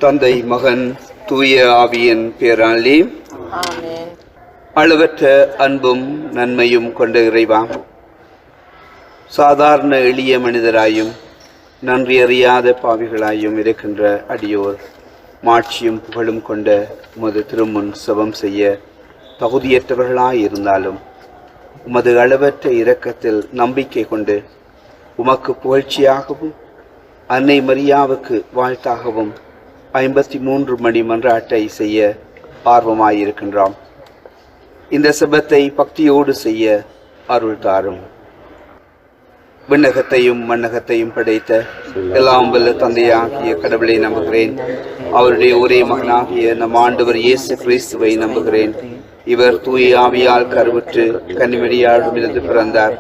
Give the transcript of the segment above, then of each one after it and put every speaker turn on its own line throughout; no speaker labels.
தந்தை, மகன், தூய ஆவியின் பேராலே
ஆமென்.
அளவற்ற அன்பும் நன்மையும் கொண்ட இறைவா, சாதாரண எளிய மனிதராயும் நன்றி அறியாத பாவிகளாயும் இருக்கின்ற அடியோர் மாட்சியும் புகழும் கொண்ட உமது திருமுன் செபம் செய்ய தகுதியற்றவர்களாயிருந்தாலும் உமது அளவற்ற இரக்கத்தில் நம்பிக்கை கொண்டு உமக்கு புகழ்ச்சியாகவும் அன்னை மரியாவுக்கு வாழ்த்தாகவும் 53 மணி மன்றாட்டை செய்ய ஆர்வமாயிருக்கின்றோம். இந்த செபத்தை பக்தியோடு செய்ய அருள் தாரும். விண்ணகத்தையும் மண்ணகத்தையும் படைத்த எல்லாம் வல்ல தந்தையாகிய கடவுளை நம்புகிறேன். அவருடைய ஒரே மகனாகிய நம் ஆண்டவர் இயேசு கிறிஸ்துவை நம்புகிறேன். இவர் தூய ஆவியால் கருவுற்று கன்னிமரியாரிடமிருந்து பிறந்தார்.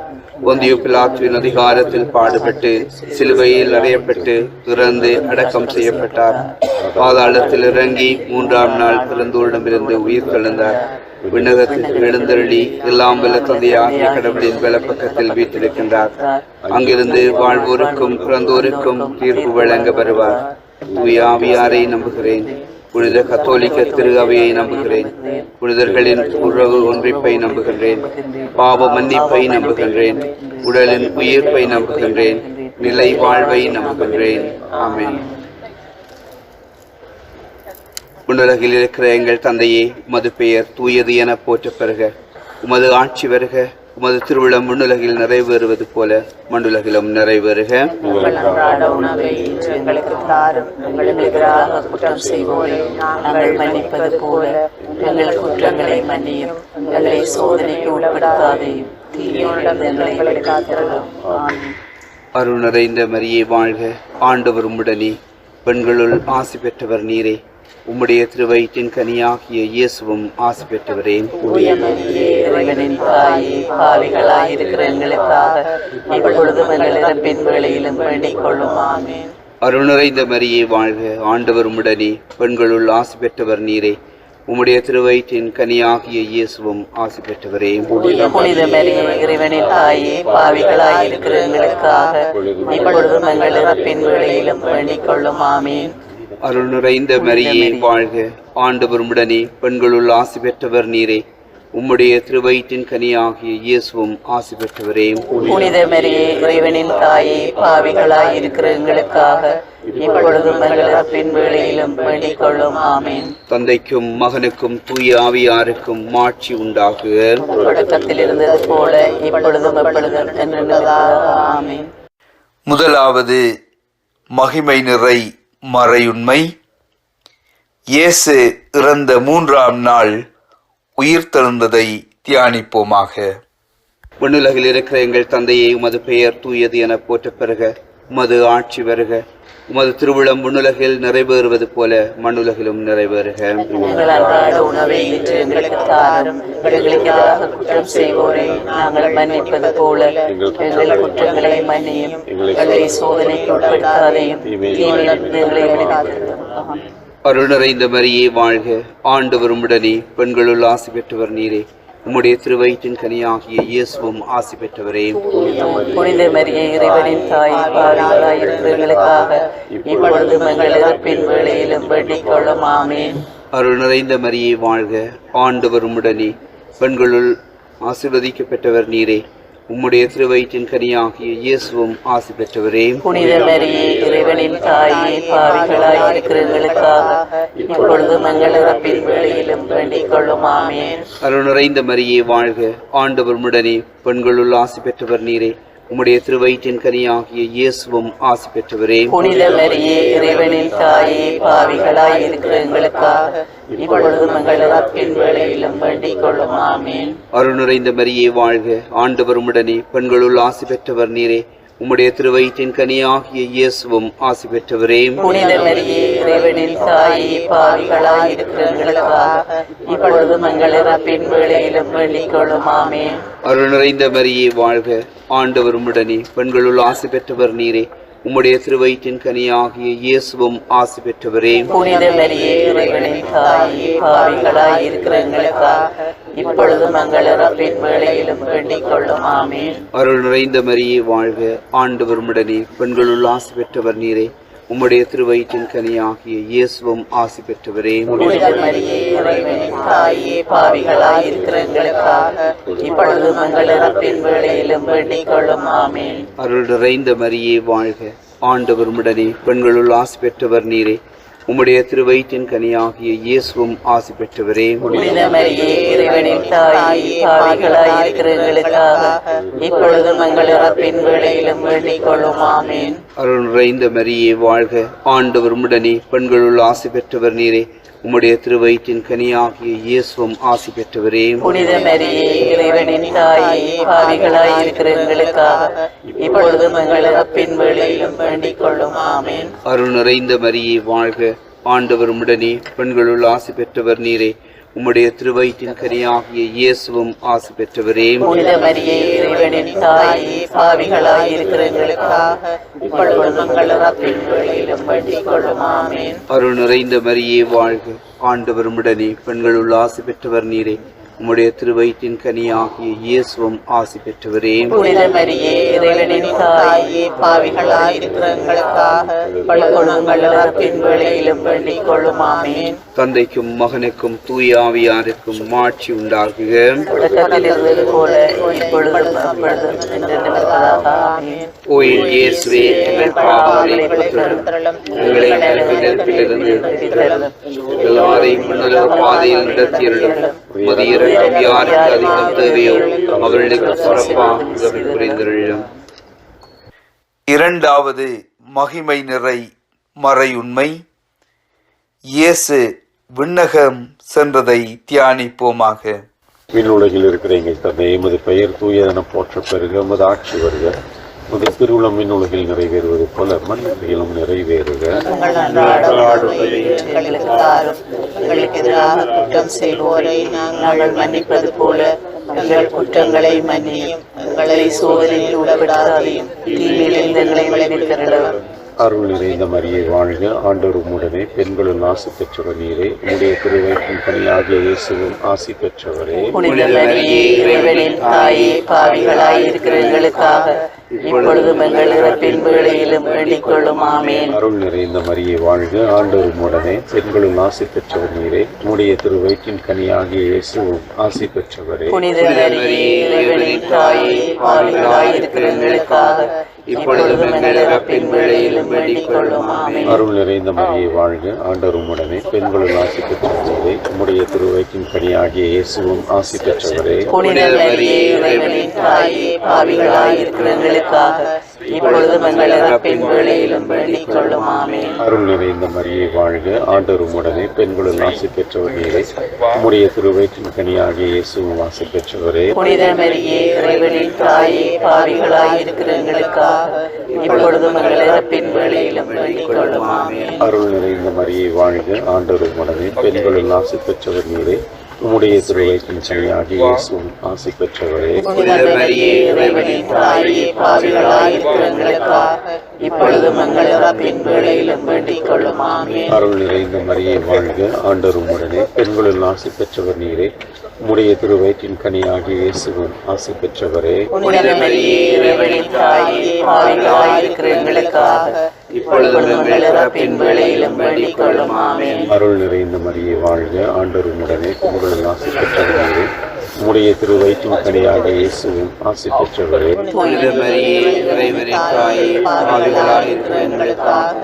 ஒந்தியு பிலாத்துவின் அதிகாரத்தில் பாடுபட்டு சிலுவையில் அறையப்பட்டு இறந்து அடக்கம் செய்யப்பட்டார். பாதாளத்தில் இறங்கி 3ஆம் நாள் பிறந்தோரிடமிருந்து உயிர் தெழுந்தார். விண்ணகத்திற்கு எழுந்தருளி எல்லாம் வல்ல தந்தையாகிய கடவுளின் வலப்பக்கத்தில் வீற்றிருக்கின்றார். அங்கிருந்து வாழ்வோருக்கும் பிறந்தோருக்கும் தீர்ப்பு வழங்க வருவார். தூய ஆவியாரை நம்புகிறேன். புனித கத்தோலிக்க திரு அவையை நம்புகிறேன். புனிதர்களின் உறவு ஒன்றிப்பை நம்புகின்றேன். பாவ மன்னிப்பை நம்புகின்றேன். உடலின் உயிர்ப்பை நம்புகின்றேன். நிலை வாழ்வை நம்புகின்றேன். ஆமென். உலகில் இருக்கிற எங்கள் தந்தையே, உமது பெயர் தூயது என போற்ற பெறுக. உமது ஆட்சி வருக. உமது திருவிழம் மண்ணுலகில் நிறைவேறுவது போல மண்ணுலகிலும் நிறைவேறுக.
எங்களுக்கு தாரும். எங்களுக்கு குற்றம் செய்வோரை நாங்கள் மன்னிப்பது போல எங்கள் குற்றங்களை மன்னியும். எங்களை சோதனைக்கு உட்படுத்தாதையும் தீயோனிடம் எங்களை காத்திரளும்.
அருள் நிறைந்த மரியே வாழ்க. ஆண்டவர் உம்முடனே. பெண்களுள் ஆசி பெற்றவர் நீரே. உம்முடைய திருவயிற்றின் கனியாகிய இயேசுவும் ஆசி பெற்றவரே.
பாவிகளாயிருக்கிற எங்களுக்காக இப்பொழுதும் எங்கள் இறப்பின் வேளையிலும் வேண்டிக் கொள்ளும். ஆமென்.
அருள் நிறைந்த மரியே வாழ்க. ஆண்டவர் உம்முடனே. பெண்களுள் ஆசி பெற்றவர் நீரே. உம்முடைய திருவயிற்றின் கனியாகிய இயேசுவும் ஆசி பெற்றவரே.
புனித மரியே, இறைவனின் தாயே, பாவிகளாயிருக்கிற எங்களுக்காக இப்பொழுதும் எங்கள் இறப்பின் வேளையிலும் வேண்டிக் கொள்ளும். ஆமென்.
அருள் நிறைந்த மரியே வாழ்க. ஆண்டவர் உம்முடனே. பெண்களுள் ஆசி பெற்றவர் நீரே. உம்முடைய திருவயிற்றின் கனியாகிய இயேசுவும் ஆசி பெற்றவரே.
புனித மரியே, இறைவனின் தாயே, பாவிகளாயிருக்கிற எங்களுக்காக இப்பொழுதும் எங்கள் இறப்பின் வேளையிலும் வேண்டிக் கொள்ளும். ஆமென்.
தந்தைக்கும் மகனுக்கும் தூய ஆவியாருக்கும் மாட்சி உண்டாகுக.
தொடக்கத்தில் இருந்தது போல இப்பொழுதும் எப்பொழுதும் என்றென்றும். ஆமென்.
முதலாவது மகிமை நிறை மறையுண்மை. இயேசு இறந்த 3ஆம் நாள் உயிர்த்தெழுந்ததை தியானிப்போமாக. விண்ணுலகில் இருக்கிற எங்கள் தந்தையை, உமது பெயர் தூயது என போற்ற பெறுக. உமது ஆட்சி வருக. உமது திருவிழம் விண்ணுலகில் நிறைவேறுவது போல மண்ணுலகிலும் நிறைவேறுக.
எங்கள் அன்றாட உணவை இன்று எங்களுக்கு தாரும். எங்களுக்கு எதிராக குற்றம் செய்வோரை நாங்கள் மன்னிப்பது போல எங்கள் குற்றங்களை மன்னியும். எங்களை சோதனைக்கு உட்படுத்தாதையும் தீமையிலிருந்து எங்களை விடுவித்தருளும்.
அருள் நிறைந்த மரியே வாழ்க. ஆண்டவர் உம்முடனே. பெண்களுள் ஆசி பெற்றவர் நீரே. உம்முடைய திருவயிற்றின் கனியாகிய இயேசுவும் ஆசி பெற்றவரே.
புனித மரியே, இறைவனின் தாய், பாவிகளாயிருக்கிற எங்களுக்காக இப்பொழுதும் எங்கள் இறப்பின் வேளையிலும் வேண்டிக் கொள்ளும். ஆமென்.
அருள் நிறைந்த மரியே வாழ்க. ஆண்டவர் உம்முடனே. பெண்களுள் ஆசீர்வதிக்கப்பட்டவர் நீரே. உம்முடைய திருவயிற்றின் கனியாகிய இயேசுவும் ஆசி பெற்றவரே.
புனித மரியே, இறைவனின் தாயே, பாவிகளாயிருக்கிற எங்களுக்காக இப்பொழுதும் எங்கள் இறப்பின் வேளையிலும் வேண்டிக் கொள்ளும். ஆமென்.
அருள் நிறைந்த மரியே வாழ்க. ஆண்டவர் உம்முடனே. பெண்களுள் ஆசி பெற்றவர் நீரே. உம்முடைய திருவயிற்றின் கனியாகிய இயேசுவும் ஆசி பெற்றவரே.
புனித மரியே, இறைவனின் தாயே, பாவிகளாயிருக்கிற எங்களுக்காக இப்பொழுதும் எங்கள் இறப்பின் வேளையிலும் வேண்டிக் கொள்ளும். ஆமென்.
அருள் நிறைந்த மரியே வாழ்க. ஆண்டவர் உம்முடனே. பெண்களுள் ஆசி பெற்றவர் நீரே. உம்முடைய திருவயிற்றின் கனியாகிய இயேசுவும் ஆசி பெற்றவரே.
புனித மரியே, இறைவனின் தாயே, பாவிகளாயிருக்கிற எங்களுக்காக இப்பொழுதும் எங்கள் இறப்பின் வேளையிலும் வேண்டிக் கொள்ளும். ஆமென்.
அருள் நிறைந்த மரியே வாழ்க. ஆண்டவர் உம்முடனே. பெண்களுள் ஆசி பெற்றவர் நீரே. உம்முடைய திருவயிற்றின் கனியாகிய இயேசுவும் ஆசி பெற்றவரே.
புனித மரியே, இறைவனின் தாயே, பாவிகளாயிருக்கிற எங்களுக்காக இப்பொழுதும் எங்கள் இறப்பின் வேளையிலும் வேண்டிக் கொள்ளும். ஆமென்.
அருள் நிறைந்த மரியே வாழ்க. ஆண்டவர் உம்முடனே. பெண்களுள் ஆசி பெற்றவர் நீரே. உம்முடைய திருவயிற்றின் கனியாகிய இயேசுவும் ஆசி பெற்றவரே.
புனித மரியே, இறைவனின் தாயே, பாவிகளாய் இருக்கிற எங்களுக்காக இப்பொழுது எங்கள் இறப்பின் வேளையிலும் வேண்டிக் கொள்ளும். ஆமென்.
அருள் நிறைந்த மரியே வாழ்க, ஆண்டவர் உம்முடனே, பெண்களுள் ஆசி பெற்றவர் நீரே. உம்முடைய திருவயிற்றின் கனியாகிய இயேசுவும் ஆசி பெற்றவரே.
புனித மரியே, இறைவனின் தாயே, பாவிகளாய் இருக்கிற எங்களுக்காக இப்பொழுது எங்கள் இறப்பின் வேளையிலும் வேண்டிக் கொள்ளும். ஆமென்.
அருள் நிறைந்த மரியே வாழ்க, ஆண்டவர் உம்முடனே, பெண்களுள் ஆசி பெற்றவர் நீரே. உம்முடைய திருவயிற்றின் கனியாகிய இயேசுவும் ஆசி பெற்றவரே.
புனித மரியே, இறைவனின் தாயே, பாவிகளாய் இருக்கிற எங்களுக்காக இப்பொழுது எங்கள் இறப்பின் வேளையிலும் வேண்டிக் கொள்ளும். ஆமென்.
அருள் நிறைந்த மரியே வாழ்க, ஆண்டவர் உம்முடனே, பெண்களுள் ஆசி பெற்றவர் நீரே. உம்முடைய திருவயிற்றின் கனியாகிய இயேசுவும் ஆசி பெற்றவரே.
புனித மரியே, இறைவனின் தாயே, பாவிகளாய் இருக்கிற எங்களுக்காக இப்பொழுது எங்கள் இறப்பின் வேளையிலும் வேண்டிக் கொள்ளும். ஆமென்.
அருள் நிறைந்த மரியே வாழ்க, ஆண்டவர் உம்முடனே, பெண்களுள் ஆசி பெற்றவர் நீரே. உம்முடைய திருவயிற்றின் கனியாகிய இயேசுவும் ஆசி பெற்றவரே.
புனித மரியே, இறைவனின் தாயே, பாவிகளாய் இருக்கிற எங்களுக்காக இப்பொழுது எங்கள் இறப்பின் வேளையிலும் வேண்டிக் கொள்ளும். ஆமென்.
தந்தைக்கும் மகனுக்கும் தூய ஆவியாருக்கும் மாட்சி உண்டாகுக.
தொடக்கத்தில் இருந்தது போல இப்பொழுதும் எப்பொழுதும் என்றென்றும் இருப்பதாக. ஆமென்.
ஓ என் இயேசுவே, எங்கள் பாவங்களை பொறுத்தருளும். எங்களை நெருப்பிலிருந்து விடுவித்தருளும். எல்லாரையும் மண்ணுலக பாதையில் நடத்தியருளும். மதிய இரக்கம் யாருக்கு அதிகம் தேவையோ அவர்களுக்கு சிறப்பாக உதவி புரிந்தருளும். இரண்டாவது மகிமை நிறை மறையுண்மை. இயேசு விண்ணகம் சென்றதை தியானிப்போமாக.
விண்ணுலகில் இருக்கிற எங்கள் தந்தை, எமது பெயர் தூயதென போற்ற பெருக, எமது ஆட்சி வருக, எமது திருவுளம் விண்ணுலகில் நிறைவேறுவது போல மண்ணுலகிலும் நிறைவேறுக.
எங்களுக்கு தாரும். எங்களுக்கு எதிராக குற்றம் செய்வோரை நாங்கள் மன்னிப்பது போல எங்கள் குற்றங்களை மன்னியும். எங்களை சோதனையில் உடவிடாதையும் தீமையிலிருந்து எங்களை விடுவித்தருளும்.
அருள் நிறைந்த மரியே வாழ்க, ஆண்டவர் உம்முடனே, பெண்களுள் ஆசி பெற்றவர் நீரே. உம்முடைய திருவயிற்றின் கனியாகிய இயேசுவும் ஆசி பெற்றவரே.
புனித மரியே, இறைவனின் தாயே, பாவிகளாய் இருக்கிற எங்களுக்காக இப்பொழுது எங்கள் இறப்பின் வேளையிலும் வேண்டிக் கொள்ளும். ஆமென்.
அருள் நிறைந்த மரியே வாழ்க, ஆண்டவர் உம்முடனே, பெண்களுள் ஆசி பெற்றவர் நீரே. உம்முடைய திருவயிற்றின் கனியாகிய இயேசுவும் ஆசி பெற்றவரே.
புனித மரியே, இறைவனின் தாயே, பாவிகளாய் இருக்கிற எங்களுக்காக இப்பொழுது எங்கள் இறப்பின் வேளையிலும் வேண்டிக் கொள்ளும். ஆமென்.
அருள் நிறைந்த மரியே வாழ்க, ஆண்டவர் உம்முடனே, பெண்களுள் ஆசி பெற்றவர் நீரே. உம்முடைய திருவயிற்றின் கனியாகிய இயேசுவும் ஆசி பெற்றவரே.
புனித மரியே, இறைவனின் தாயே, பாவிகளாய் இருக்கிற எங்களுக்காக இப்பொழுது எங்கள் இறப்பின் வேளையிலும் வேண்டிக் கொள்ளும். ஆமென்.
அருள் நிறைந்த மரியே வாழ்க, ஆண்டவர் உம்முடனே, பெண்களுள் ஆசி பெற்றவர் நீரே. உம்முடைய திருவயிற்றின் கனியாகிய இயேசுவும் ஆசி பெற்றவரே.
புனித மரியே, இறைவனின் தாயே, பாவிகளாய் இருக்கிற எங்களுக்காக இப்பொழுது எங்கள் இறப்பின் வேளையிலும் வேண்டிக் கொள்ளும். ஆமென்.
அருள் நிறைந்த மரியே வாழ்க, ஆண்டவர் உம்முடனே, பெண்களுள் ஆசி பெற்றவர் நீரே. உம்முடைய திருவயிற்றின் கனியாகிய இயேசுவும் ஆசி பெற்றவரே.
புனித மரியே, இறைவனின் தாயே, பாவிகளாய் இருக்கிற எங்களுக்காக இப்பொழுது எங்கள் இறப்பின் வேளையிலும் வேண்டிக் கொள்ளும். ஆமென்.
அருள் நிறைந்த மரியே வாழ்க, ஆண்டவர் உம்முடனே, பெண்களுள் ஆசி பெற்றவர் நீரே. உம்முடைய திருவயிற்றின் கனியாகிய இயேசுவும் ஆசி பெற்றவரே.
புனித மரியே, இறைவனின் தாயே, பாவிகளாய் இருக்கிற எங்களுக்காக இப்பொழுது எங்கள் இறப்பின் வேளையிலும் வேண்டிக் கொள்ளும். ஆமென்.
அருள் நிறைந்த மரியே வாழ்க, ஆண்டவர் உம்முடனே, பெண்களுள் ஆசி பெற்றவர் நீரே. உம்முடைய திருவயிற்றின் கனியாகிய இயேசுவும் ஆசி பெற்றவரே.
புனித மரியே, இறைவனின் தாயே, பாவிகளாய் இருக்கிற எங்களுக்காக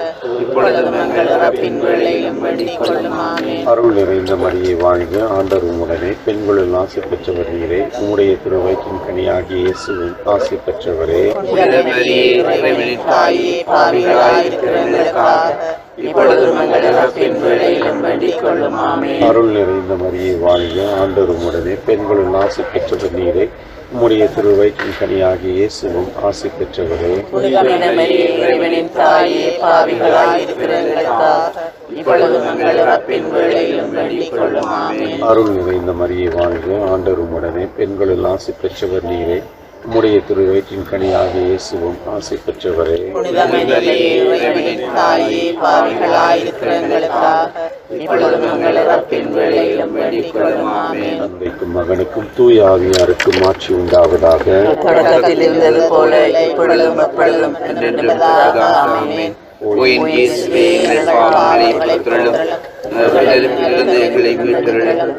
இப்பொழுது எங்கள் இறப்பின் வேளையிலும் வேண்டிக் கொள்ளும். ஆமென்.
அருள் நிறைந்த மரியே வாழ்க, ஆண்டவர் உம்முடனே, பெண்களுள் ஆசி பெற்றவர் நீரே. உம்முடைய திருவயிற்றின் கனியாகிய இயேசுவும் ஆசி பெற்றவரே.
புனித மரியே, இறைவனின் தாயே, பாவிகளாய் இருக்கிற எங்களுக்காக இப்பொழுது எங்கள் இறப்பின் வேளையிலும் வேண்டிக் கொள்ளும். ஆமென்.
அருள் நிறைந்த மரியே வாழ்க, ஆண்டவர் உம்முடனே, பெண்களுள் ஆசி பெற்றவர் நீரே. உம்முடைய திருவயிற்றின் கனியாகிய இயேசுவும் ஆசி பெற்றவரே.
புனித மரியே, இறைவனின் தாயே, பாவிகளாய் இருக்கிற எங்களுக்காக இப்பொழுது எங்கள் இறப்பின் வேளையிலும் வேண்டிக் கொள்ளும். ஆமென்.
அருள் நிறைந்த மரியே வாழ்க, ஆண்டவர் உம்முடனே, பெண்களுள் ஆசி பெற்றவர் நீரே. உம்முடைய திருவயிற்றின் கனியாகிய இயேசுவும் ஆசி பெற்றவரே.
புனித மரியே, இறைவனின் தாயே, பாவிகளாய் இருக்கிற எங்களுக்காக இப்பொழுது எங்கள் இறப்பின் வேளையிலும் வேண்டிக் கொள்ளும். ஆமென்.
தந்தைக்கும் மகனுக்கும் தூய ஆவியாருக்கும் ஆட்சி உண்டாவதாக.
தொடக்கத்தில் இருந்தது போல இப்பொழுதும் எப்பொழுதும் என்றென்றும் இருப்பதாக. ஆமென்.
ஓ ஓயின் இயேசுவே எங்கள் பாவங்களை பொறுத்தருளும், நரகத்திலிருந்து எங்களை மீட்டருளும்.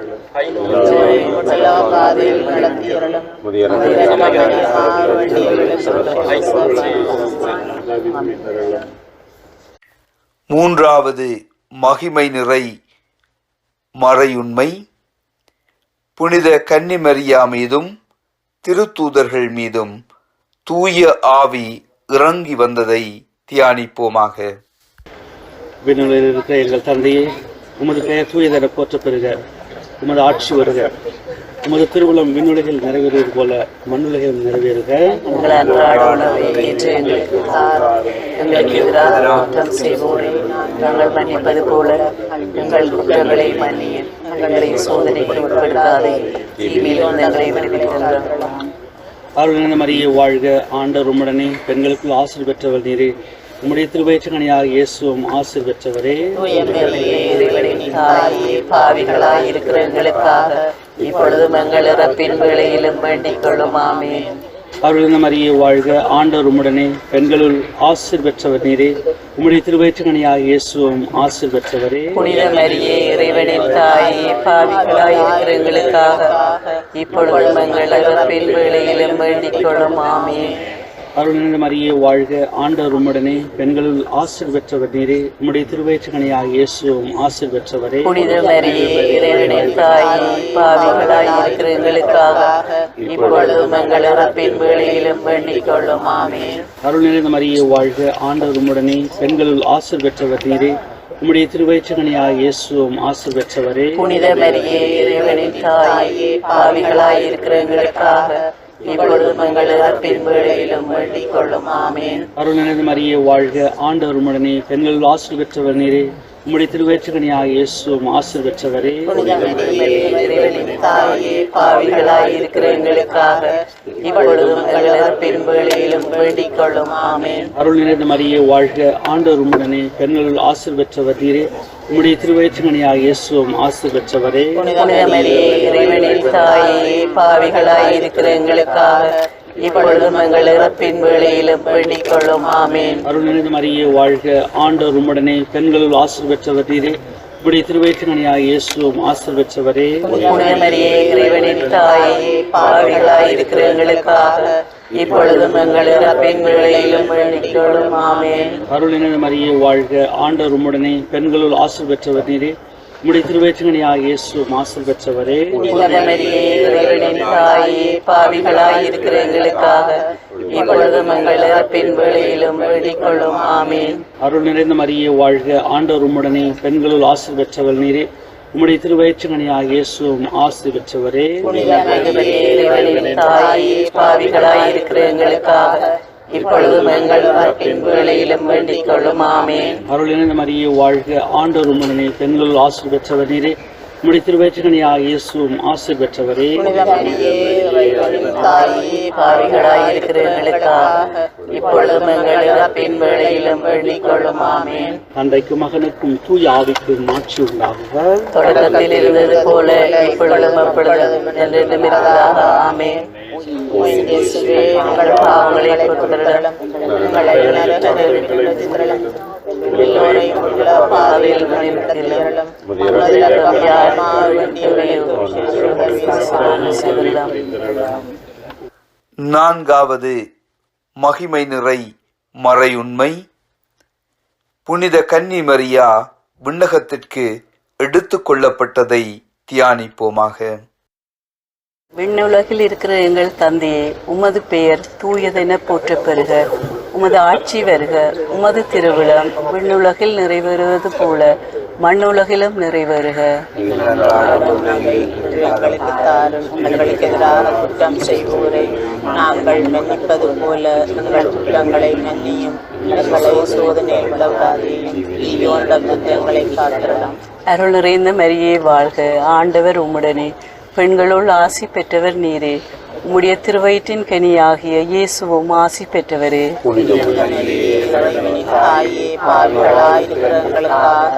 மூன்றாவது மகிமை நிறை மறையுண்மை. புனித கன்னிமரியா மீதும் திருத்தூதர்கள் மீதும் தூய ஆவி இறங்கி வந்ததை தியானிப்போமாக.
விண்ணுலகில் இருக்கிற எங்கள் தந்தையே, உமது பெயர் தூயதென போற்ற பெறுக. உமது ஆட்சி வருக. உமது திருவுளம் விண்ணுலகில் நிறைவேறுவது போல மண்ணுலகில் நிறைவேறுக.
எங்கள் அன்றாட உணவை இன்று எங்களுக்கு தாரும். எங்களுக்கு எதிராக குற்றம் செய்வோரை நாங்கள் மன்னிப்பது போல எங்கள் குற்றங்களை மன்னியும். எங்களை சோதனைக்கு உட்படுத்தாதே, தீமையிலிருந்து எங்களை விடுவித்தருளும்.
அருள் நிறைந்த மரியே வாழ்க, ஆண்டவர் உம்முடனே, பெண்களுக்குள் ஆசீர் பெற்றவர் நீரே. உம்முடைய திருவயிற்றுக்கனியாக இயேசுவும் ஆசீர் பெற்றவரே.
இறைவனின் தாயே, பாவிகளாய் இருக்கிற எங்களுக்காக இப்பொழுதும் எங்கள் இறப்பின் வேளையிலும் வேண்டிக் கொள்ளும். ஆமென்.
அருள் நிறைந்த மரியே வாழ்க, ஆண்டவர் உம்முடனே, பெண்களுள் ஆசீர் பெற்றவர் நீரே. உம்முடைய திருவயிற்றுக்கனியாக இயேசுவும் ஆசீர் பெற்றவரே.
புனித மரியே, இறைவனின் தாயே, பாவிகளாய் இருக்கிற எங்களுக்காக இப்பொழுதும் எங்கள் இறப்பின் வேளையிலும் வேண்டிக் கொள்ளும். ஆமென்.
அருள் நிறைந்த மரியே வாழ்க, ஆண்டவர் உம்முடனே, பெண்களுள் ஆசீர் பெற்றவர் நீரே. உம்முடைய திருவயிற்றுக்கனியாக இயேசுவும் ஆசீர் பெற்றவரே.
புனித மரியே, இறைவனின் தாயே, பாவிகளாய் இருக்கிற எங்களுக்காக இப்பொழுதும் எங்கள் இறப்பின் வேளையிலும் வேண்டிக் கொள்ளும். ஆமென்.
அருள் நிறைந்த மரியே வாழ்க, ஆண்டவர் உம்முடனே, பெண்களுள் ஆசீர் பெற்றவர் நீரே. உம்முடைய திருவயிற்றுக்கனியாக இயேசுவும் ஆசீர் பெற்றவரே.
புனித மரியே, இறைவனின் தாயே, பாவிகளாய் இருக்கிற எங்களுக்காக இப்பொழுதும் எங்கள் இறப்பின் வேளையிலும் வேண்டிக் கொள்ளும். ஆமென்.
அருள் நிறைந்த மரியே வாழ்க, ஆண்டவர் உம்முடனே, பெண்களுள் ஆசீர் பெற்றவர் நீரே. உம்முடைய திருவயிற்றுக்கனியாக இயேசுவும் ஆசீர் பெற்றவரே.
புனித மரியே, இறைவனின் தாயே, பாவிகளாய் இருக்கிற எங்களுக்காக இப்பொழுதும் எங்கள் இறப்பின் வேளையிலும் வேண்டிக் கொள்ளும். ஆமென்.
அருள் நிறைந்த மரியே வாழ்க, ஆண்டவர் உம்முடனே, பெண்களுள் ஆசீர் பெற்றவர் நீரே. உம்முடைய திருவயிற்றுக்கனியாக இயேசுவும் ஆசீர் பெற்றவரே.
புனித மரியே, இறைவனின் தாயே, பாவிகளாய் இருக்கிற எங்களுக்காக இப்பொழுதும் எங்கள் இறப்பின் வேளையிலும் வேண்டிக் கொள்ளும். ஆமென்.
அருள் நிறைந்த மரியே வாழ்க, ஆண்டவர் உம்முடனே, பெண்களுள் ஆசீர் பெற்றவர் நீரே. உம்முடைய திருவயிற்றுக்கனியாக இயேசுவும் ஆசீர் பெற்றவரே.
புனித மரியே, இறைவனின் தாயே, பாவிகளாய் இருக்கிற எங்களுக்காக இப்பொழுதும் எங்கள் இறப்பின் வேளையிலும் வேண்டிக் கொள்ளும். ஆமென்.
அருள் நிறைந்த மரியே வாழ்க, ஆண்டவர் உம்முடனே, பெண்களுள் ஆசீர் பெற்றவர் நீரே. உம்முடைய திருவயிற்றுக்கனியாக இயேசுவும் ஆசீர் பெற்றவரே.
புனித மரியே, இறைவனின் தாயே, பாவிகளாய் இருக்கிற எங்களுக்காக இப்பொழுதும் எங்கள் இறப்பின் வேளையிலும் வேண்டிக் கொள்ளும். ஆமென்.
அருள் நிறைந்த மரியே வாழ்க, ஆண்டவர் உம்முடனே, பெண்களுள் ஆசீர் பெற்றவர் நீரே. உம்முடைய திருவயிற்றுக்கனியாக இயேசுவும் ஆசீர் பெற்றவரே.
புனித மரியே, இறைவனின் தாயே, பாவிகளாய் இருக்கிற எங்களுக்காக இப்பொழுதும் எங்கள் இறப்பின் வேளையிலும் வேண்டிக் கொள்ளும். ஆமென்.
அருள் நிறைந்த மரியே வாழ்க, ஆண்டவர் உம்முடனே, பெண்களுள் ஆசீர் பெற்றவர் நீரே. உம்முடைய திருவயிற்றுக்கனியாக இயேசுவும் ஆசீர் பெற்றவரே.
புனித மரியே, இறைவனின் தாயே, பாவிகளாய் இருக்கிற எங்களுக்காக இப்பொழுதும் எங்கள் இறப்பின் வேளையிலும் வேண்டிக் கொள்ளும். ஆமென்.
தந்தைக்கும் மகனுக்கும் தூய ஆவிக்கும் ஆட்சி உண்டாகுக.
தொடக்கத்தில் இருந்தது போல இப்பொழுதும் எப்பொழுதும் என்றென்றும் இருப்பதாக. ஆமென். இயேசுவே, எங்கள் பாவங்களை பொறுத்தருளும். எங்களை நரகத்திலிருந்து விடுவித்தருளும். எல்லோரையும் உள்ள பாதையில் வழிநடத்தியருளும்.
நான்காவது மகிமை நிறை மறையுண்மை. புனித கன்னி மரியா விண்ணகத்திற்கு எடுத்து கொள்ளப்பட்டதை தியானிப்போமாக.
விண்ணுலகில் இருக்கிற எங்கள் தந்தையே, உமது பெயர் தூயதென போற்றப் பெறுக. உமது ஆட்சி வருக. உமது திருவிழம் விண்ணுலகில் நிறைவேறுவது போல மண்ணுலகிலும் நிறைவேறுக.
எங்களுக்கு எதிராக குற்றம் செய்வோரை நாங்கள் மன்னிப்பது போல எங்கள் குற்றங்களை மன்னியும். எங்களை சோதனையில் விடவாதையும் தீயோண்டமிருந்து எங்களை காத்திரலாம்.
அருள் நிறைந்த மரியே வாழ்க, ஆண்டவர் உம்முடனே, பெண்களுள் ஆசி பெற்றவர் நீரே. உம்முடைய திருவயிற்றின் கனியாகிய இயேசுவும் ஆசி பெற்றவரே.
தாயே, பாவிகளாய் இருக்கிற எங்களுக்காக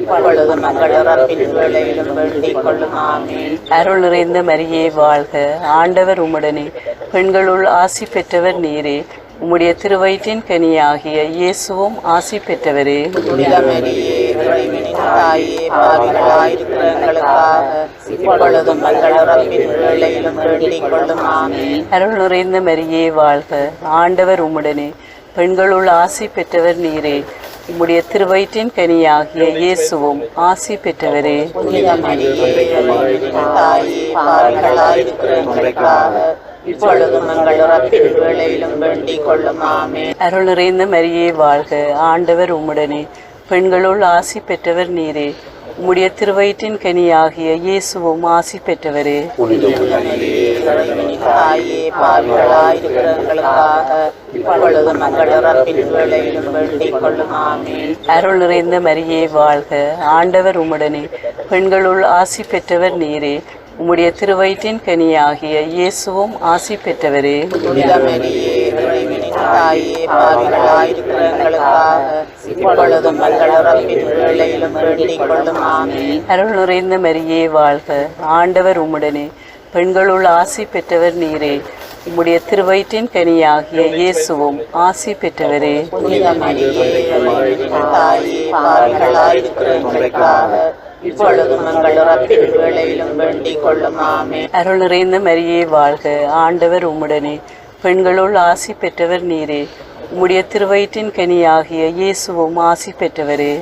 இப்பொழுதும் எங்கள் இறப்பின் வேளையிலும் வேண்டிக் கொள்ளும். ஆமென்.
அருள் நிறைந்த மரியே வாழ்க, ஆண்டவர் உம்முடனே, பெண்களுள் ஆசி பெற்றவர் நீரே. உம்முடைய திருவயிற்றின் கனியாகிய இயேசுவும் ஆசி பெற்றவரே.
புனித மரியே இறைவனின் தாயே, பாவிகளாயிருக்கிற எங்களுக்காக இப்பொழுதும் எங்கள் இறப்பின் வேளையிலும் வேண்டிக் கொள்ளும். ஆமென்.
அருள் நிறைந்த மரியே வாழ்க, ஆண்டவர் உம்முடனே, பெண்களுள் ஆசி பெற்றவர் நீரே. உம்முடைய திருவயிற்றின் கனியாகிய இயேசுவும் ஆசி பெற்றவரே.
புனித மரியே இறைவனின் தாயே, பாவிகளாயிருக்கிற எங்களுக்காக இப்பொழுதும் எங்கள் இறப்பின் வேளையிலும் வேண்டிக் கொள்ளும். ஆமென்.
அருள் நிறைந்த மரியே வாழ்க, ஆண்டவர் உம்முடனே, பெண்களுள் ஆசி பெற்றவர் நீரே. உம்முடைய திருவயிற்றின் கனியாகிய இயேசுவும் ஆசி பெற்றவரே.
தாயே, பாவிகளாயிருக்கிற எங்களுக்காக இப்பொழுதும் எங்கள் இறப்பின் வேளையிலும் வேண்டிக் கொள்ளும். ஆமென்.
அருள் நிறைந்த மரியே வாழ்க, ஆண்டவர் உம்முடனே, பெண்களுள் ஆசி பெற்றவர் நீரே. உம்முடைய திருவயிற்றின் கனியாகிய இயேசுவும் ஆசி பெற்றவரே.
புனித மரியே இறைவனின் தாயே, பாவிகளாயிருக்கிற எங்களுக்காக இப்பொழுதும் எங்கள் இறப்பின் வேளையிலும் வேண்டிக் கொள்ளும். ஆமென்.
அருள் நிறைந்த மரியே வாழ்க, ஆண்டவர் உம்முடனே, பெண்களுள் ஆசி பெற்றவர் நீரே. உம்முடைய திருவயிற்றின் கனியாகிய இயேசுவும் ஆசி பெற்றவரே.
புனித மரியே இறைவனின் தாயே, பாவிகளாயிருக்கிற எங்களுக்காக இப்பொழுதும் எங்கள் இறப்பின் வேளையிலும் வேண்டிக் கொள்ளும். ஆமென்.
அருள் நிறைந்த மரியே வாழ்க, ஆண்டவர் உம்முடனே, பெண்களுள் ஆசி பெற்றவர் நீரே. உம்முடைய திருவயிற்றின் கனியாகிய இயேசுவும் ஆசி பெற்றவரே.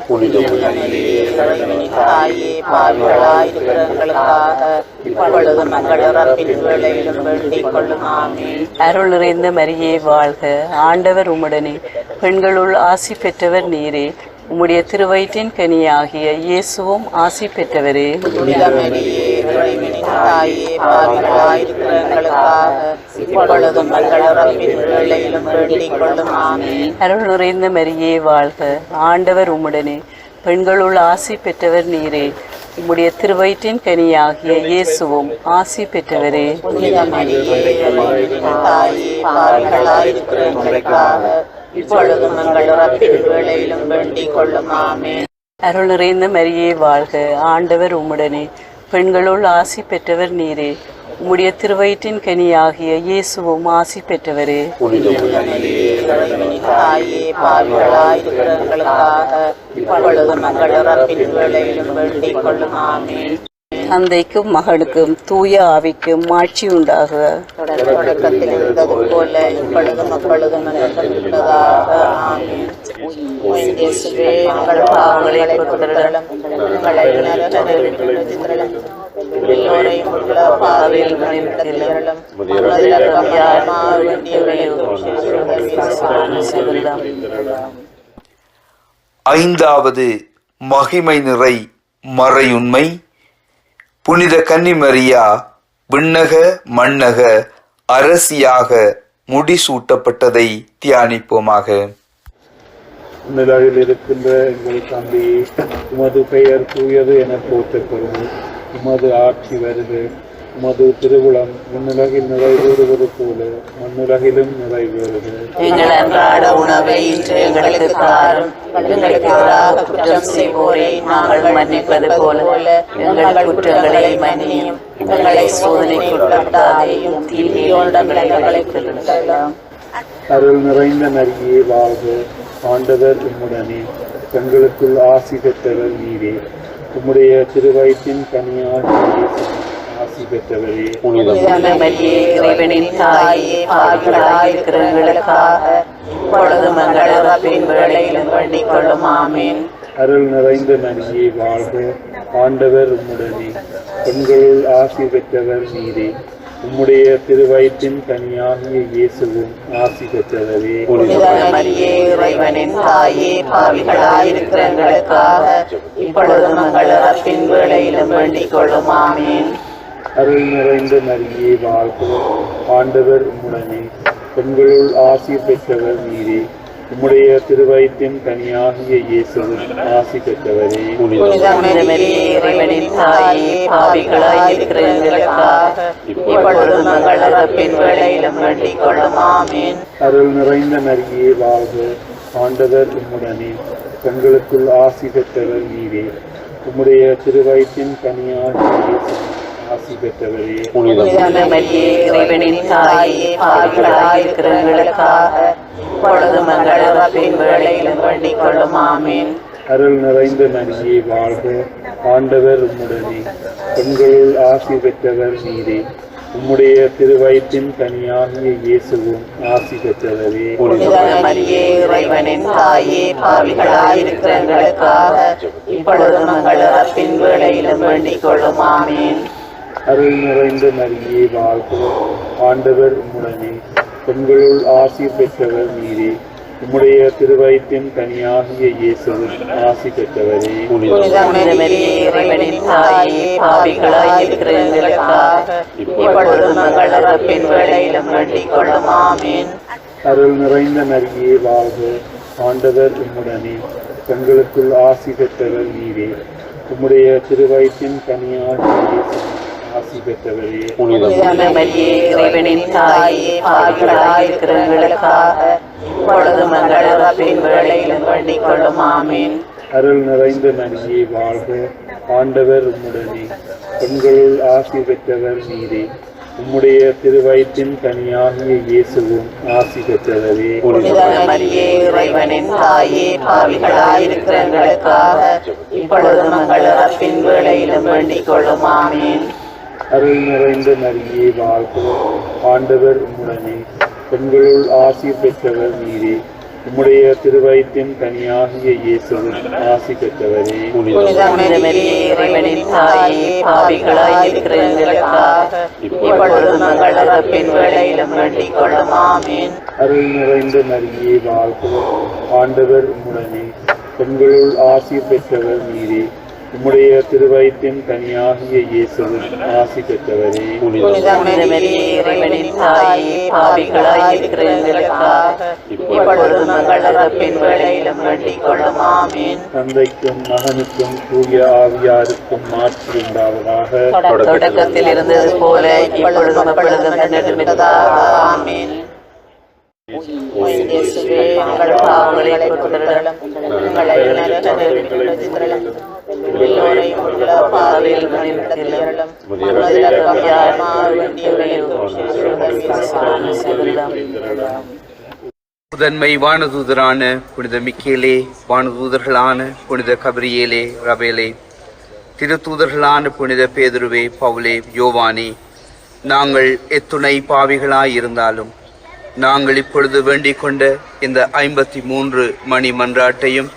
தாயே, பாவிகளாயிருக்கிற எங்களுக்காக இப்பொழுதும் எங்கள் இறப்பின் வேளையிலும் வேண்டிக் கொள்ளும். ஆமென்.
அருள் நிறைந்த மரியே வாழ்க, ஆண்டவர் உம்முடனே, பெண்களுள் ஆசி பெற்றவர் நீரே. உம்முடைய திருவயிற்றின் கனியாகிய இயேசுவும் ஆசி பெற்றவரே.
புனித மரியே இறைவனின் தாயே, பாவிகளாயிருக்கிற எங்களுக்காக இப்பொழுதும் எங்கள் இறப்பின் வேளையிலும் வேண்டிக் கொள்ளும். ஆமென்.
அருள் நிறைந்த மரியே வாழ்க, ஆண்டவர் உம்முடனே, பெண்களுள் ஆசி பெற்றவர் நீரே. உம்முடைய திருவயிற்றின் கனியாகிய இயேசுவும் ஆசி பெற்றவரே.
புனித மரியே இறைவனின் தாயே, பாவிகளாயிருக்கிற எங்களுக்காக இப்பொழுதும் எங்கள் இறப்பின் வேளையிலும் வேண்டிக் கொள்ளும். ஆமென்.
அருள் நிறைந்த மரியே வாழ்க, ஆண்டவர் உம்முடனே, பெண்களுள் ஆசி பெற்றவர் நீரே. உம்முடைய திருவயிற்றின் கனியாகிய இயேசுவும் ஆசி பெற்றவரே.
தாயே, பாவிகளாயிருக்கிற எங்களுக்காக இப்பொழுதும் எங்கள் இறப்பின் வேளையிலும் வேண்டிக் கொள்ளும். ஆமென்.
தந்தைக்கும் மகனுக்கும் தூய ஆவிக்கும் மாட்சி உண்டாக.
தொடக்கத்தில் இருந்தது போல இப்பொழுதும் அப்பொழுதும் என்றும் இருப்பதாக. ஆமென். இயேசுவே, எங்கள் பாவங்களை பொறுத்தருளும், எங்களை நரகத்திலிருந்து விடுவித்தருளும், எல்லோரையும் உள்ள பாதையில் வழிநடத்தியருளும், உமது இரக்கம் யாருமாக வேண்டியவரையும்.
ஐந்தாவது மகிமை நிறை மறையுண்மை. புனித கன்னிமரியா விண்ணக மண்ணக அரசியாக முடிசூட்டப்பட்டதை தியானிப்போமாக.
நிலையில் இருக்கின்ற எங்கள் தந்தையே, உமது பெயர் தூயது என போற்றப்படும். உமது ஆட்சி வருது. உமது திருவுளம் விண்ணுலகில் நிறைவேறுவது போல மண்ணுலகிலும் நிறைவேறுது.
எங்கள் அன்றாட உணவை இன்று எங்களுக்கு தாரும். எங்களுக்கு எதிராக குற்றம் செய்வோரை நாங்கள் மன்னிப்பது போல எங்கள் குற்றங்களை மன்னியும். எங்களை சோதனைக்கு உட்படுத்தாதேயும், தீமையோடு எங்களை விடுவித்தருளும்.
அருள் நிறைந்த மரியே வாழ்க, ஆண்டவர் உம்முடனே, பெண்களுக்குள் ஆசி பெற்றவர் நீரே. உம்முடைய திருவயிற்றின் கனியாகிய இயேசு ஆசி பெற்றவரே.
புனித மரியே, இறைவனின் தாயே, பாவிகளாயிருக்கிற எங்களுக்காக இப்பொழுதும் எங்கள் இறப்பின் வேளையிலும் வேண்டிக் கொள்ளும். ஆமென்.
அருள் நிறைந்த மரியே வாழ்க, ஆண்டவர் உம்முடனே, பெண்களுள் ஆசி பெற்றவர் நீரே. உம்முடைய திருவயிற்றின் கனியாகிய இயேசுவும் ஆசி பெற்றவரே.
புனித மரியே, இறைவனின் தாயே, பாவிகளாயிருக்கிற எங்களுக்காக இப்பொழுதும் எங்கள் இறப்பின் வேளையிலும் வேண்டிக் கொள்ளும். ஆமென்.
அருள் நிறைந்த மரியே வாழ்க, ஆண்டவர் உம்முடனே, பெண்களுள் ஆசி பெற்றவர் நீரே. உம்முடைய திருவயிற்றின் கனியாகிய இயேசுவும் ஆசி பெற்றவரே.
புனித மரியே, இறைவனின் தாயே, பாவிகளாயிருக்கிற எங்களுக்காக இப்பொழுதும் எங்கள் இறப்பின் வேளையிலும் வேண்டிக் கொள்ளும். ஆமென்.
அருள் நிறைந்த மரியே வாழ்க, ஆண்டவர் உம்முடனே, பெண்களுக்குள் ஆசி பெற்றவர் நீரே. உம்முடைய திருவயிற்றின் கனியாகிய இயேசுவும் ஆசி பெற்றவரே.
புனித மரியே, இறைவனின் தாயே, பாவிகளாயிருக்கிற எங்களுக்காக
இப்பொழுதும் எங்கள் இறப்பின் வேளையிலும் வேண்டிக் கொள்ளும். ஆமீன்.
அருள் நிறைந்த மரியே வாழ்க, ஆண்டவர் உம்முடனே, பெண்களுள் ஆசி பெற்றவர் நீரே. உம்முடைய திருவயிற்றின் கனியாகிய இயேசுவும் ஆசி பெற்றவரே.
புனித மரியே, இறைவனின் தாயே, பாவிகளாயிருக்கிற எங்களுக்காக இப்பொழுதும் எங்கள் இறப்பின் வேளையிலும் வேண்டிக் கொள்ளும். ஆமீன்.
அருள் நிறைந்த மரியே வாழ்க, ஆண்டவர் உம்முடனே, பெண்களுள் ஆசி பெற்றவர் நீரே. உம்முடைய திருவயிற்றின் கனியாகிய இயேசுவும் ஆசி பெற்றவரே.
புனித மரியே, இறைவனின் தாயே, பாவிகளாயிருக்கிற எங்களுக்காக இப்பொழுதும் எங்கள் இறப்பின் வேளையிலும் வேண்டிக் கொள்ளும். ஆமீன்.
அருள் நிறைந்த மரியே வாழ்க, ஆண்டவர் உம்முடனே, பெண்களுக்குள் ஆசி பெற்றவர் நீரே. உம்முடைய திருவயிற்றின் கனியாகிய இயேசுவும் ஆசி பெற்றவரே.
புனித மரியே, இறைவனின் தாயே, பாவிகளாயிருக்கிற எங்களுக்காக இப்பொழுதும் எங்கள் இறப்பின் வேளையிலும் வேண்டிக் கொள்ளும். ஆமீன்.
அருள் நிறைந்த மரியே வாழ்க, ஆண்டவர் உம்முடனே, பெண்களுள் ஆசி பெற்றவர் நீரே. உம்முடைய திருவயிற்றின் கனியாகிய இயேசுவும் ஆசி பெற்றவரே.
புனித மரியே, இறைவனின் தாயே, பாவிகளாயிருக்கிற எங்களுக்காக இப்பொழுதும் எங்கள் இறப்பின் வேளையிலும் வேண்டிக் கொள்ளும். ஆமீன்.
அருள் நிறைந்த மரியே வாழ்க, ஆண்டவர் உம்முடனே, பெண்களுள் ஆசி பெற்றவர் நீரே. உம்முடைய திருவயிற்றின் கனியாகிய இயேசுவும் ஆசி பெற்றவரே.
புனித மரியே, இறைவனின் தாயே, பாவிகளாயிருக்கிற எங்களுக்காக இப்பொழுதும் எங்கள் இறப்பின் வேளையிலும் வேண்டிக் கொள்ளும். ஆமீன்.
அருள் நிறைந்த மரியே வாழ்க, ஆண்டவர் உம்முடனே, பெண்களுள் ஆசி பெற்றவர் நீரே. உம்முடைய திருவயிற்றின் கனியாகிய இயேசுவும் ஆசி பெற்றவரே.
புனித மரியே, இறைவனின் தாயே, பாவிகளாயிருக்கிற எங்களுக்காக இப்பொழுதும் எங்கள் இறப்பின் வேளையிலும் வேண்டிக் கொள்ளும். ஆமீன்.
தந்தைக்கும் மகனுக்கும் தூய ஆவியாருக்கும் மாற்றி உண்டாவதாக.
தொடக்கத்தில் இருந்தது போல இப்பொழுதும் எப்பொழுதும் நெடுமிருதாக.
ஆமீன். இயேசுவே, எங்கள் பாவங்களை பொறுத்தருளும். எங்களை நரகத்திலிருந்து எல்லோரையும் உள்ள பாதையில் வழிநடத்தியருளும்.
முதன்மை வானதூதரான புனித மிக்கேலே, வானதூதர்களான புனித கபிரியேலே, ரபேலே, திருத்தூதர்களான புனித பேதுருவே, பவுலே, யோவானே, நாங்கள் எத்துணை பாவிகளாயிருந்தாலும் நாங்கள் இப்பொழுது வேண்டிக் கொண்ட இந்த 53 மணி மன்றாட்டையும்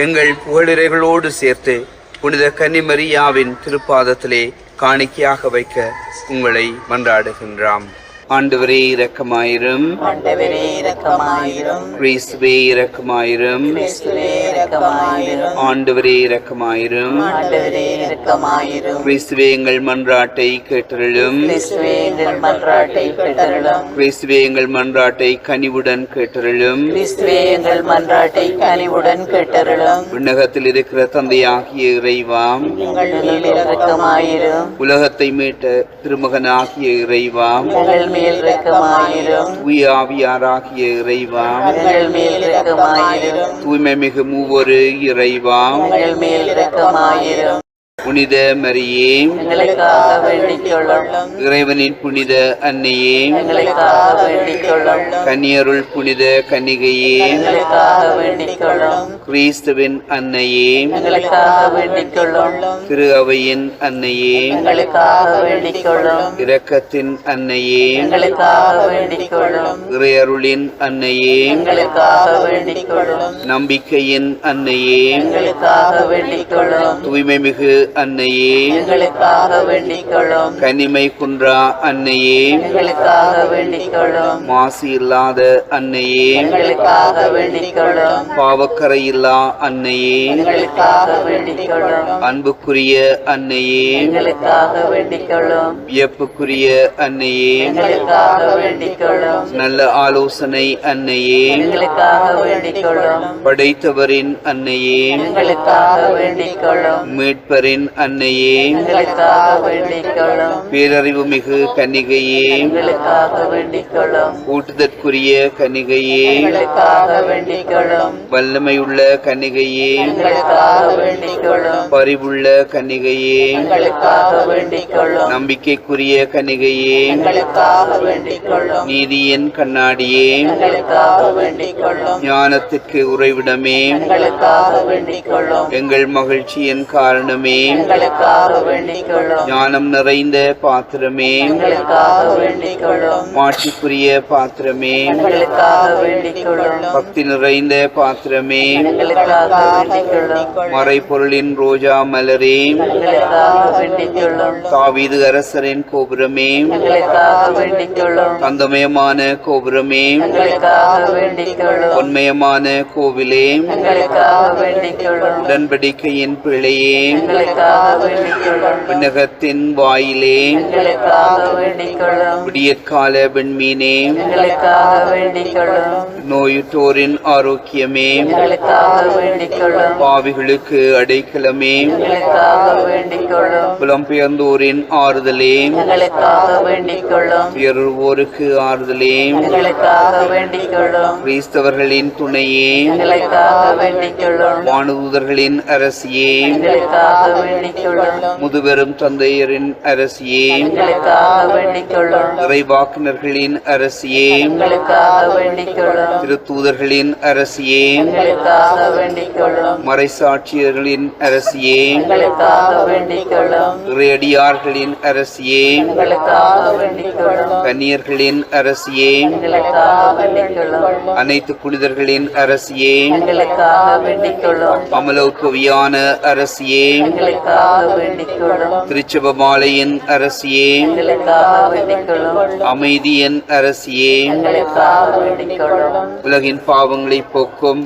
எங்கள் புகழிரைகளோடு சேர்த்து புனித கன்னிமரியாவின் திருப்பாதத்திலே காணிக்கையாக வைக்க உங்களை மன்றாடுகின்றோம். ஆண்டவரே இரக்கமாயிரும்.
ஆண்டவரே இரக்கமாயிரும்.
கிறிஸ்துவே இரக்கமாயிரும்.
கிறிஸ்துவே இரக்கமாயிரும்.
ஆண்டவரே இரக்கமாயிரும்.
ஆண்டவரே இரக்கமாயிரும்.
கிறிஸ்துவே எங்கள் மன்றாட்டை கேட்டருளும்.
கிறிஸ்துவே எங்கள் மன்றாட்டை கேட்டருளும்.
கிறிஸ்துவே எங்கள் மன்றாட்டை கனிவுடன் கேட்டருளும்.
கிறிஸ்துவே எங்கள் மன்றாட்டை கனிவுடன் கேட்டருளும்.
விண்ணகத்தில் இருக்கிற தந்தையாகிய இறைவாம்,
எங்கள் மேல் இரக்கமாயிரும்.
உலகத்தை மீட்ட திருமகனாகிய இறைவாம்,
எங்கள் மேல் இரக்கமாயிரும்.
தூய ஆவியாராகிய இறைவாம்,
எங்கள் மேல் இரக்கமாயிரும்.
தூய்மை மிகு மூவொரு இறைவாம்,
எங்கள் மேல் இரக்கமாயிரும்.
புனித மரியே,
எங்களுக்காக வேண்டிக் கொள்ளும்.
இறைவனின் புனித அன்னையே,
எங்களுக்காக வேண்டிக் கொள்ளும்.
கன்னியருள் புனித கன்னிகையே,
எங்களுக்காக வேண்டிக் கொள்ளும்.
கிறிஸ்துவின் அன்னையே,
எங்களுக்காக வேண்டிக் கொள்ளும்.
திரு அவையின் அன்னையே,
எங்களுக்காக வேண்டிக் கொள்ளும்.
இரக்கத்தின் அன்னையே,
எங்களுக்காக வேண்டிக் கொள்ளும்.
இறையருளின் அன்னையே,
எங்களுக்காக வேண்டிக் கொள்ளும்.
நம்பிக்கையின் அன்னையே,
எங்களுக்காக வேண்டிக் கொள்ளும்.
தூய்மை மிகு அன்னையே,
எங்களுக்காக வேண்டிக் கொள்ளும்.
கனிமை குன்றா அன்னையே,
எங்களுக்காக வேண்டிக் கொள்ளும்.
மாசு இல்லாத அன்னையே,
எங்களுக்காக வேண்டிக் கொள்ளும்.
பாவக்கரையில்லா அன்னையே,
எங்களுக்காக வேண்டிக் கொள்ளும்.
அன்புக்குரிய அன்னையே,
எங்களுக்காக வேண்டிக் கொள்ளும்.
வியப்புக்குரிய அன்னையே,
எங்களுக்காக வேண்டிக் கொள்ளும்.
நல்ல ஆலோசனை அன்னையே,
எங்களுக்காக வேண்டிக் கொள்ளும்.
படைத்தவரின் அன்னையே,
எங்களுக்காக வேண்டிக் கொள்ளும்.
மீட்பரின் அன்னையே,
எங்களுக்காக வேண்டிக்கொள்ளும்.
பேரறிவு மிகு கன்னிகையே,
எங்களுக்காக வேண்டிக்கொள்ளும்.
ஊட்டுதற்குரிய கன்னிகையே,
எங்களுக்காக வேண்டிக்கொள்ளும்.
வல்லமையுள்ள கன்னிகையே,
எங்களுக்காக வேண்டிக்கொள்ளும்.
பரிவுள்ள கன்னிகையே,
எங்களுக்காக வேண்டிக்கொள்ளும்.
நம்பிக்கைக்குரிய கன்னிகையே,
எங்களுக்காக வேண்டிக்கொள்ளும்.
நீதியின் கண்ணாடியே,
எங்களுக்காக வேண்டிக்கொள்ளும்.
ஞானத்திற்கு உறைவிடமே,
எங்களுக்காக வேண்டிக்கொள்ளும்.
எங்கள் மகிழ்ச்சியின் காரணமே,
எங்களுக்காக வேண்டிக்கொள்ளும்.
ஞானம் நிறைந்த பாத்திரமே,
எங்களுக்காக வேண்டிக்கொள்ளும்.
மாட்சிக்குரிய பாத்திரமே,
எங்களுக்காக வேண்டிக்கொள்ளும்.
பக்தி நிறைந்த பாத்திரமே,
எங்களுக்காக வேண்டிக்கொள்ளும்.
மறைபொருளின் ரோஜா மலரே,
எங்களுக்காக வேண்டிக்கொள்ளும்.
தாவீது அரசரின் கோபுரமே,
எங்களுக்காக வேண்டிக்கொள்ளும்.
தந்தமயமான கோபுரமே,
எங்களுக்காக வேண்டிக்கொள்ளும்.
உண்மையமான கோவிலே,
எங்களுக்காக வேண்டிக்கொள்ளும்.
உடன்படிக்கையின் பிள்ளையே,
எங்களுக்காக வேண்டிக்கொள்ளும்.
விண்ணகத்தின் வாயிலே,
எங்களுக்காக வேண்டிக்கொள்ளும்.
விடியற்கால வெண்மீனே,
எங்களுக்காக வேண்டிக்கொள்ளும்.
நோயுற்றோரின் ஆரோக்கியமே,
எங்களுக்காக வேண்டிக்கொள்ளும்.
பாவிகளுக்கு அடைக்கலமே,
எங்களுக்காக வேண்டிக்கொள்ளும்.
புலம்பெயர்ந்தோரின் ஆறுதலே,
எங்களுக்காக வேண்டிக்கொள்ளும்.
துயருவோருக்கு ஆறுதலே,
எங்களுக்காக வேண்டிக்கொள்ளும்.
கிறிஸ்தவர்களின் துணையே,
எங்களுக்காக வேண்டிக்கொள்ளும்.
வானதூதர்களின் அரசியே,
எங்களுக்காக வேண்டிக்கொள்ளும்.
முதுபெரும் தந்தையரின் அரசியே,
எங்களுக்காக வேண்டிக்கொள்ளும்.
இறைவாக்கினர்களின் அரசியே,
எங்களுக்காக வேண்டிக்கொள்ளும்.
திருத்தூதர்களின் அரசியே,
எங்களுக்காக வேண்டிக்கொள்ளும்.
மறைசாட்சியர்களின் அரசியே,
எங்களுக்காக வேண்டிக்கொள்ளும்.
இறையடியார்களின் அரசியே,
எங்களுக்காக வேண்டிக்கொள்ளும்.
கன்னியர்களின் அரசியே,
எங்களுக்காக வேண்டிக்கொள்ளும்.
அனைத்து புனிதர்களின் அரசியே,
எங்களுக்காக வேண்டிக்கொள்ளும்.
அமலோத்பவியான அரசியே,
எங்களுக்காக வேண்டிக்கொள்ளும்.
திருச்செபமாலையின் அரசியே,
எங்களுக்காக வேண்டிக்கொள்ளும்.
அமைதியின் அரசியே,
எங்களுக்காக வேண்டிக்கொள்ளும்.
உலகின் பாவங்களை போக்கும்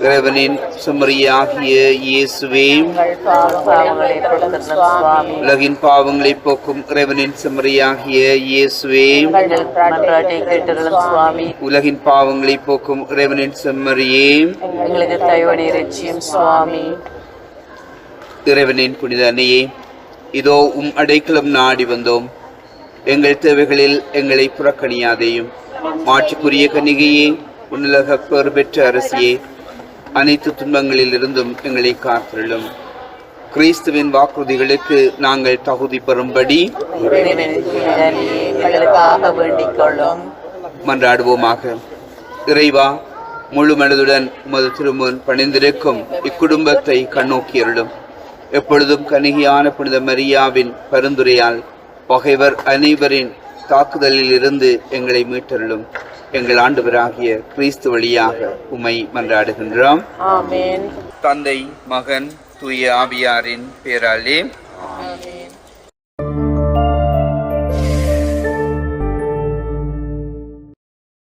இறைவனின் சுமரியாகிய இயேசுவே,
பாவங்களை பொறுத்தருளும் சுவாமி.
உலகின் பாவங்களை போக்கும் இறைவனின் சுமரியாகிய இயேசுவே,
எங்கள் மன்றாட்டை கேட்டருளும் சுவாமி.
உலகின் பாவங்களை போக்கும் இறைவனின் செம்மறியே,
எங்களுக்கு தயவனை இறைச்சியும் சுவாமி.
இறைவனின் புனித அன்னையே, இதோ அடைக்கலம் நாடி வந்தோம். எங்கள் தேவைகளில் எங்களை புறக்கணியாதேயும். மாட்சிக்குரிய கன்னிகையே, உன்னுலக பெறு பெற்ற அரசியே, அனைத்து துன்பங்களில் இருந்தும் எங்களை காத்தருளும். கிறிஸ்துவின் வாக்குறுதிகளுக்கு நாங்கள் தகுதி பெறும்படி
எங்களுக்காக வேண்டிக் கொள்ளும்.
மன்றாடுவோமாக. இறைவா, முழு மனதுடன் உமது திருமுன் பணிந்திருக்கும் இக்குடும்பத்தை கண்ணோக்கியருளும். எப்பொழுதும் கன்னிகையான புனித மரியாவின் பரிந்துரையால் பகைவர் அனைவரின் தாக்குதலில் இருந்து எங்களை மீட்டருளும். எங்கள் ஆண்டவராகிய கிறிஸ்து வழியாக உம்மை மன்றாடுகின்றோம்.
ஆமென்.
தந்தை, மகன், தூய ஆவியாரின் பேராலே.
ஆமென்.